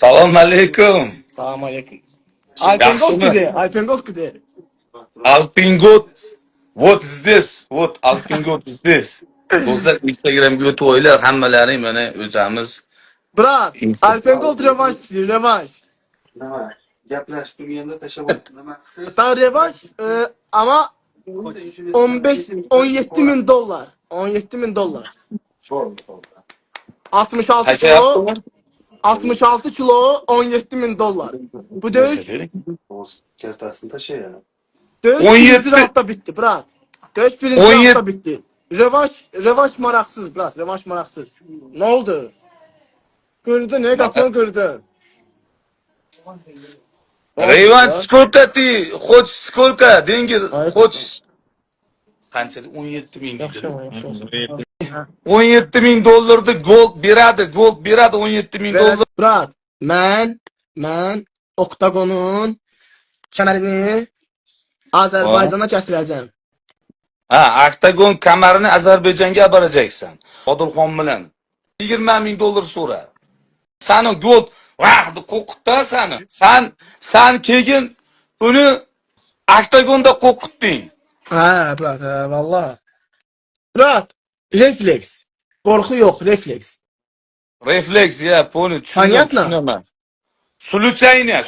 Assalomu alaykum. Assalomu alaykum. Alpengovskiy Yaxshimi? de, Alpengovskiy de. Alpingot. What is this? What Alpingot is this? Do'stlar, Instagramga o'tib o'ylar hammalaring mana o'zamiz. Brat, Alpengov revanş istiyor, revanş. Nima? Gaplashib turganda tashlab nima qilsangiz? Tam revanş ama 17 bin dolar. 17 bin dolar. 66 kilo, Tashlayaptimi? 66 kilo 17 bin dolar. Bu dövüş, O'z kartasini tashlayapti. dövüş 17. birinci roundda bitti brat. Dövüş birinci 17. roundda bitti. Revanş maraksız brat, revanş maraksız. Ne oldu? Gördün, ne kapını gördün? Revanch сколько ты хочешь, сколько деньги хочешь? Qanchalik? 17 ming Yaxshi, deydi. yaxshi. 17 ming dollarni gold beradi 17 ming dollar. Brat, mən Oktagonun kəmərini Azərbaycana gətirəcəm. Ha, Octagon kamarini Ozarbayjonga borajaksan. Odilxon bilan 20 ming dollar so'ra. Sani gold vaqti qo'rqitdi sani. San keyin uni Octagonda qo'rqitding. Hə, brat, hə, vallah. Brat, refleks. Qorxu yox, refleks. Refleks ya, poni Понятно? tushunaman. Случайно.